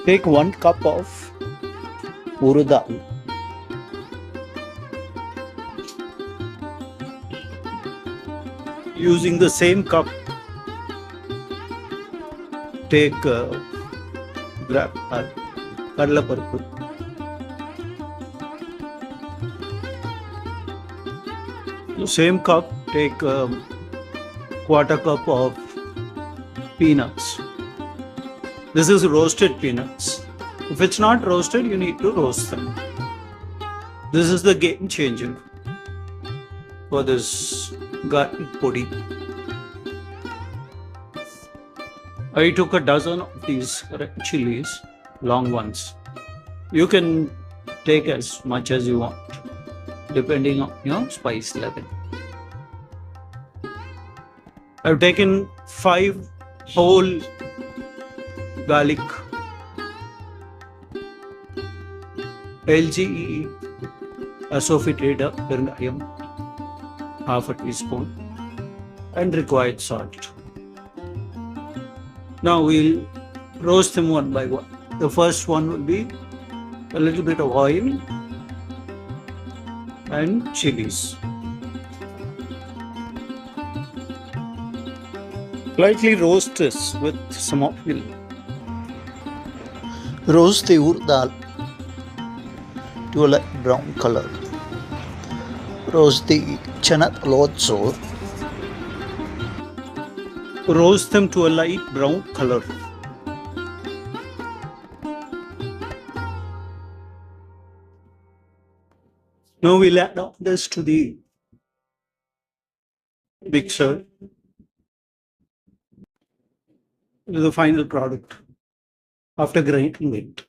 Take 1 cup of urad dal. Using the same cup, take kadla paruppu. The same cup, take 1/4 cup of peanuts. This is roasted peanuts. If it's not roasted, you need to roast them. This is the game changer for this garlic podi. I took a dozen of these red chillies, long ones. You can take as much as you want, depending on your spice level. I've taken 5 whole garlic, LGE asafoetida perunkayam, half a teaspoon, and required salt. Now we'll roast them one by one. The first one will be a little bit of oil and chilies. Lightly roast this with some oil. Roast the urad dal to a light brown color. Roast the chana dal also. Roast them to a light brown color. Now we'll add all this to the mixer. This is the final product after grinding it.